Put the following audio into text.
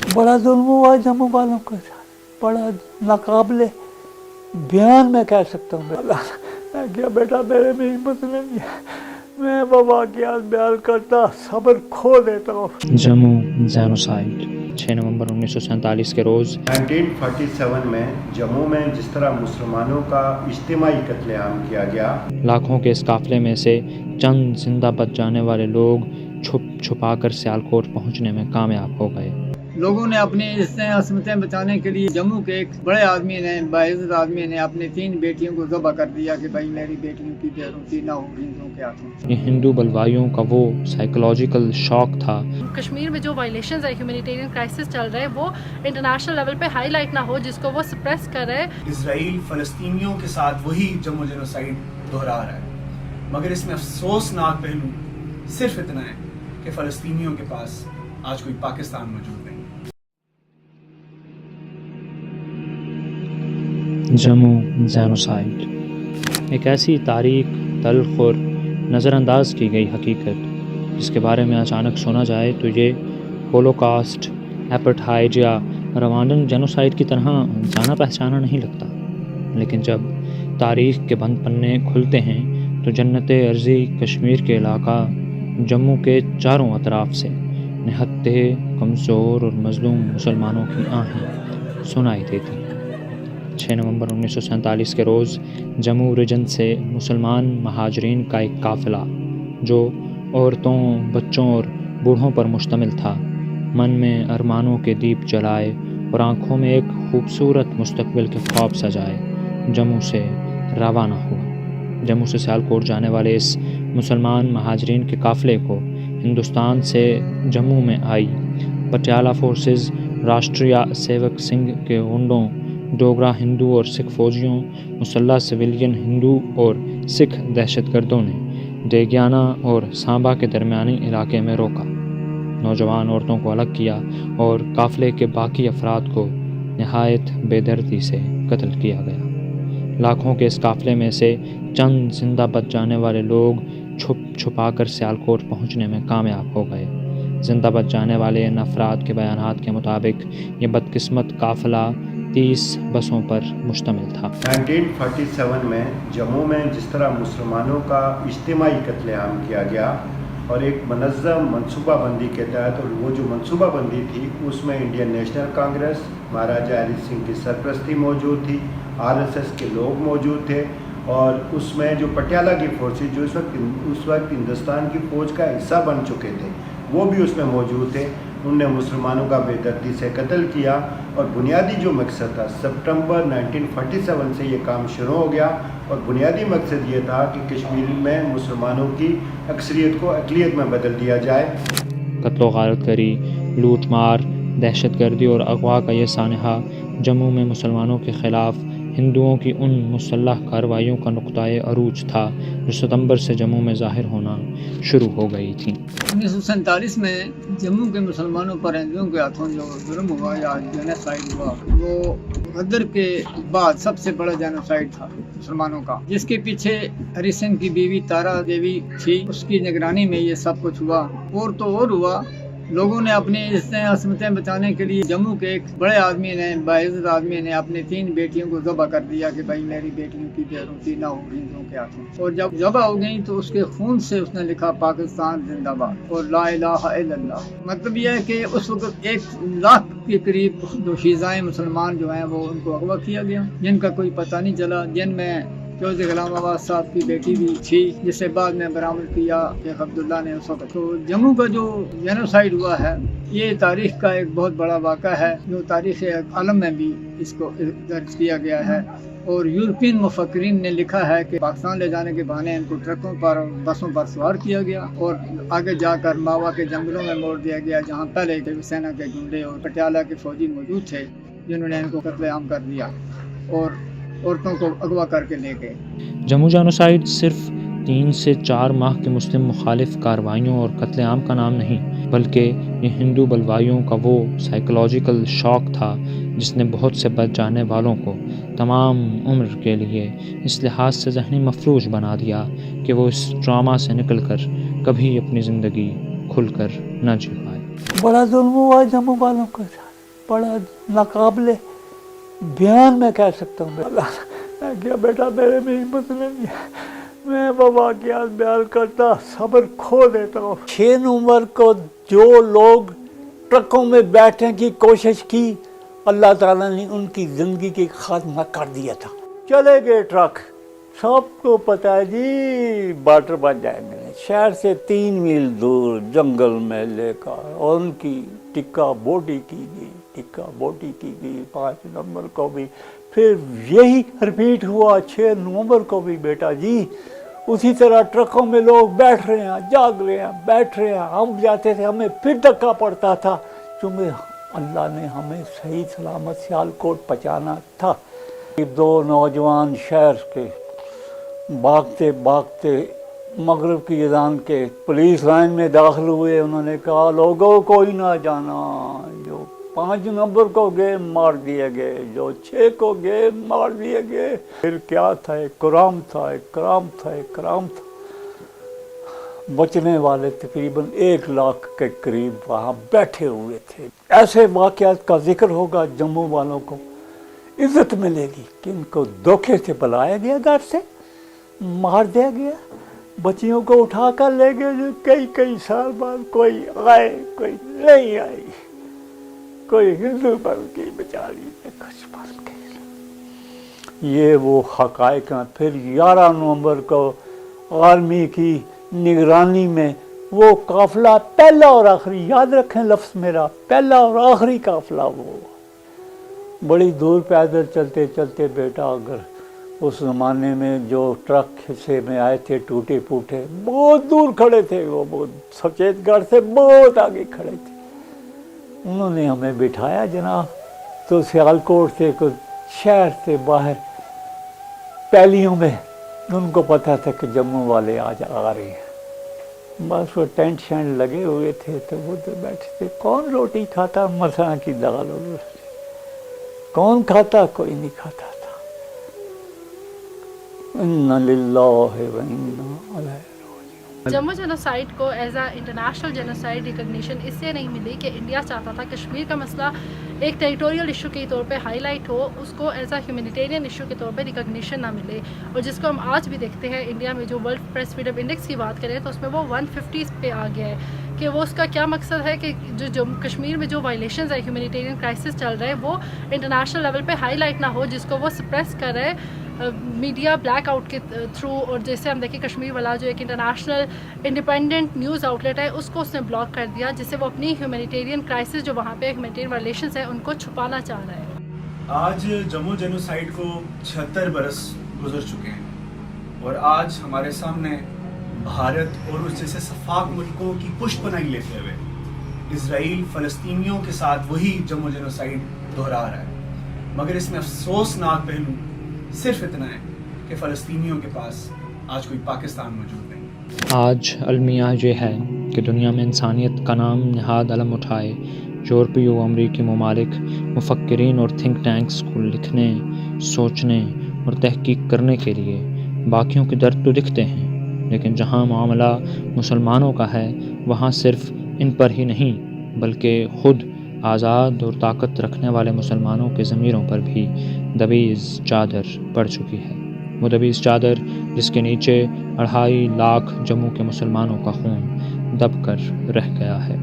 बड़ा जुल्म हुआ जम्मू वालों के साथ, बड़ा नाकाबिले बयान मैं कह सकता हूँ। मैं क्या बेटा मेरे में हिम्मत नहीं है, मैं वो वाक़यात बयान करता सब्र खो देता हूँ। जम्मू जेनोसाइड 6 नवंबर 1947 के रोज़ 1947 में जम्मू में जिस तरह मुसलमानों का इज्तिमाई कत्लेआम किया गया, लाखों के इस काफिले में से चंद जिंदा बच जाने वाले लोग छुप छुपा कर सियालकोट पहुंचने में कामयाब हो गए। लोगों ने अपनी असमतें बचाने के लिए जम्मू के एक बड़े आदमी ने, बाइज्जत आदमी ने अपनी 3 बेटियों को ज़बह कर दिया कि भाई मेरी बेटियों की बेरुखी ना हो हिंदुओं के हाथों। ये हिंदू बलवाइयों का वो साइकोलॉजिकल शॉक था। कश्मीर में जो वायलेशंस है, ह्यूमैनिटेरियन क्राइसिस चल रहा है, वो इंटरनेशनल लेवल पे हाईलाइट ना हो, जिसको वो सप्रेस कर रहे हैं। इजराइल फ़लस्तीनियों के साथ वही जम्मू जेनोसाइड दोहरा रहा है, मगर इसमें अफसोसनाक पहलू सिर्फ इतना है कि फ़लस्तीनियों के पास आज कोई पाकिस्तान मौजूद नहीं। जम्मू जेनोसाइड एक ऐसी तारीख, तल्ख और नज़रअंदाज की गई हकीकत जिसके बारे में अचानक सुना जाए तो ये होलोकास्ट, एपर्टाइड या रवांडन जेनोसाइड की तरह जाना पहचाना नहीं लगता। लेकिन जब तारीख के बंद पन्ने खुलते हैं तो जन्नत अर्ज़ी कश्मीर के इलाका जम्मू के चारों अतराफ से निहत्ते, कमज़ोर और मज़लूम मुसलमानों की आहें सुनाई देती। 6 नवंबर 1947 के रोज़ जम्मू रीजन से मुसलमान महाजरीन का एक काफ़िला जो औरतों, बच्चों और बूढ़ों पर मुश्तमिल था, मन में अरमानों के दीप जलाए और आँखों में एक खूबसूरत मुस्तकबिल के ख्वाब सजाए जम्मू से रवाना हुआ। जम्मू से सियालकोट जाने वाले इस मुसलमान महाजरीन के काफ़िले को हिंदुस्तान से जम्मू में आई पटियाला फोर्सेस, राष्ट्रीय सेवक संघ के गुंडों, डोगरा हिंदू और सिख फौजियों, मुसल्लह सिविलियन हिंदू और सिख दहशतगर्दों ने डेगियाना और सांबा के दरमियानी इलाके में रोका, नौजवान औरतों को अलग किया और काफ़िले के बाकी अफराद को नहायत बेदर्दी से कत्ल किया गया। लाखों के इस काफ़िले में से चंद जिंदा बच जाने वाले लोग छुप छुपा कर सियालकोट पहुंचने में कामयाब हो गए। जिंदा बच जाने वाले इन अफराद के बयानात के मुताबिक ये बदकिस्मत काफ़िला 30 बसों पर मुश्तमिल था। 1947 में जम्मू में जिस तरह मुसलमानों का इज्तिमाई कत्लेआम किया गया और एक मनज़्ज़म मनसूबाबंदी के तहत, और वो जो मनसूबाबंदी थी उसमें इंडियन नेशनल कांग्रेस, महाराजा हरि सिंह की सरपरस्ती मौजूद थी, आरएसएस के लोग मौजूद थे, और उसमें जो पटियाला की फोर्सेज जो उस वक्त हिंदुस्तान की फ़ौज का हिस्सा बन चुके थे वो भी उसमें मौजूद थे। उनने मुसलमानों का बेदर्दी से कत्ल किया और बुनियादी जो मकसद था, सितंबर 1947 से ये काम शुरू हो गया और बुनियादी मकसद ये था कि कश्मीर में मुसलमानों की अक्सरियत को अक़लियत में बदल दिया जाए। कत्ल गारत करी, लूट मार, दहशतगर्दी और अगवा का यह सानहा जम्मू में मुसलमानों के ख़िलाफ़ हिंदुओं की उन मुसल्लह कार्रवाइयों का नुक्ताए अरूज था जो सितंबर से जम्मू में ज़ाहिर होना शुरू हो गई थी। 1947 में जम्मू के मुसलमानों पर हिंदुओं के हाथों जो जुर्म हुआ या जेनोसाइड हुआ, वो गदर के बाद सबसे बड़ा जेनोसाइड था मुसलमानों का, जिसके पीछे हरि सिंह की बीवी तारा देवी थी, उसकी निगरानी में ये सब कुछ हुआ। और तो और हुआ, लोगों ने अपनी असमतें बचाने के लिए जम्मू के एक बड़े आदमी ने, बाइज्जत आदमी ने अपनी 3 बेटियों को ज़बह कर दिया कि भाई मेरी बेटियों की बेरुखी ना हो हिंदुओं के हाथों। और जब ज़बह हो गई तो उसके खून से उसने लिखा पाकिस्तान जिंदाबाद और ला इलाहा इल्लल्लाह। मतलब यह है कि उस वक्त 1 लाख के करीब दोशीज़ाएं मुसलमान जो हैं वो उनको अगवा किया गया, जिनका कोई पता नहीं चला, जिनमें चौधरी गुलाम आबाद साहब की बेटी भी थी, जिसे बाद में बरामद किया शेख अब्दुल्ला ने उस वक्त। तो जम्मू का जो जेनोसाइड हुआ है ये तारीख का एक बहुत बड़ा वाक़ा है, जो तारीख़ आलम में भी इसको दर्ज किया गया है। और यूरोपियन मुफक्किरीन ने लिखा है कि पाकिस्तान ले जाने के बहाने इनको ट्रकों पर, बसों पर सवार किया गया और आगे जाकर मावा के जंगलों में मोड़ दिया गया, जहाँ पहले सेना के गुंडे और पटियाला के फौजी मौजूद थे, जिन्होंने इनको कत्लेआम कर दिया और औरतों को अगवा करके ले गए। जम्मू जेनोसाइड सिर्फ 3 से 4 माह की मुस्लिम मुखालिफ कार्रवाइयों और कत्लेआम का नाम नहीं, बल्कि ये हिंदू बलवाइयों का वो साइकोलॉजिकल शॉक था जिसने बहुत से बच जाने वालों को तमाम उम्र के लिए इस लिहाज से ज़हनी मफलूज बना दिया कि वो इस ट्रामा से निकल कर कभी अपनी ज़िंदगी खुल कर न जी पाए। बड़ा जुल्म हुआ जम्मू वालों के साथ, बड़ा नाकाबिले बयान में कह सकता हूँ। मैं क्या बेटा मेरे में हिम्मत नहीं है, मैं बाबा की आज बयान करता सब्र खो देता हूँ। 6 नवंबर को जो लोग ट्रकों में बैठने की कोशिश की, अल्लाह ताला ने उनकी ज़िंदगी की खात्मा कर दिया था। चले गए ट्रक, सबको पता है जी बाटर बन जाएंगे। शहर से 3 मील दूर जंगल में लेकर और उनकी टिक्का बोटी की गई 5 नवंबर को भी। फिर यही रिपीट हुआ 6 नवंबर को भी बेटा जी। उसी तरह ट्रकों में लोग बैठ रहे हैं, जाग रहे हैं, बैठ रहे हैं। हम जाते थे, हमें फिर धक्का पड़ता था, क्योंकि अल्लाह ने हमें सही सलामत सियालकोट पहुँचाना था। 2 नौजवान शहर के भागते भागते मगरिब की अज़ान के पुलिस लाइन में दाखिल हुए। उन्होंने कहा लोगों कोई ना जाना, जो 5 नवंबर को गए मार दिए गए, जो 6 को गए मार दिए गए। फिर क्या था, एक कराम था। बचने वाले तकरीबन 1 लाख के करीब वहाँ बैठे हुए थे। ऐसे वाक़यात का जिक्र होगा, जम्मू वालों को इज्जत मिलेगी कि इनको धोखे से बुलाया गया, घर से मार दिया गया, बच्चियों को उठा कर ले गए। जो कई साल बाद कोई आए, कोई नहीं आई, कोई हिंदू बन की बेचारी ने कुछ बन गई। ये वो हक़ाइक़ हैं। फिर 11 नवंबर को आर्मी की निगरानी में वो काफ़िला पहला और आखिरी, याद रखें लफ्ज़ मेरा, पहला और आखिरी काफ़िला वो बड़ी दूर पैदल चलते चलते बेटा, अगर उस ज़माने में जो ट्रक हिस्से में आए थे टूटे फूटे, बहुत दूर खड़े थे वो, बहुत सचेतगढ़ से बहुत आगे खड़े थे। उन्होंने हमें बिठाया जनाब, तो सियालकोट से कुछ शहर से बाहर पैलियों में उनको पता था कि जम्मू वाले आज आ रहे हैं। बस वो टेंट शेंट लगे हुए थे, तो वो तो बैठे थे। कौन रोटी खाता, मसाला की दाल और कौन खाता, कोई नहीं खाता था। इन्ना लिल्लाहि व इन्ना इलैहि राजिऊन। जम्मू जेनोसाइड को as a international genocide recognition इसलिए नहीं मिली कि इंडिया चाहता था कश्मीर का मसला एक टेरिटोरियल इशू के तौर पे हाईलाइट हो, उसको एज अ ह्यूमैनिटेरियन इशू के तौर पे रिकग्निशन ना मिले। और जिसको हम आज भी देखते हैं इंडिया में, जो वर्ल्ड प्रेस फ्रीडम इंडेक्स की बात करें तो उसमें वो 150 पे आ गया है। कि वो उसका क्या मकसद है कि जो कश्मीर में जो वायलेशंस है, ह्यूमैनिटेरियन क्राइसिस चल रहा है, वो इंटरनेशनल लेवल पे हाईलाइट ना हो, जिसको वो सप्रेस कर रहे हैं मीडिया ब्लैक आउट के थ्रू। और जैसे हम देखें कश्मीर वाला जो एक इंटरनेशनल इंडिपेंडेंट न्यूज़ आउटलेट है, उसको उसने ब्लॉक कर दिया, जिससे वो अपनी ह्यूमैनिटेरियन क्राइसिस जो वहाँ पे ह्यूमैनिटेरियन वायलेशंस है उनको छुपाना चाह रहा है। आज जम्मू जेनोसाइड को 76 बरस गुजर चुके हैं और आज हमारे सामने भारत और उस जैसे सफाक मुल्कों की पुष्पनाई लेते हुए इजराइल फ़लस्तीनियों के साथ वही जम्मू जेनोसाइड दोहरा रहा है। मगर इसमें अफसोसनाक पहलू सिर्फ इतना है कि फ़लस्तीनियों के पास आज कोई पाकिस्तान मौजूद नहीं। आज अलमिया ये है कि दुनिया में इंसानियत का नाम नहाद अलम उठाए यूरोपीय व अमरीकी ममालिक मुफक्किरीन और थिंक टैंक्स को लिखने, सोचने और तहकीक करने के लिए बाकियों के दर्द तो दिखते हैं, लेकिन जहाँ मामला मुसलमानों का है वहाँ सिर्फ इन पर ही नहीं बल्कि ख़ुद आज़ाद और ताकत रखने वाले मुसलमानों के ज़मीरों पर भी दबीज़ चादर पड़ चुकी है। वो दबीज़ चादर जिसके नीचे 2.5 लाख जम्मू के मुसलमानों का खून दब कर रह गया है।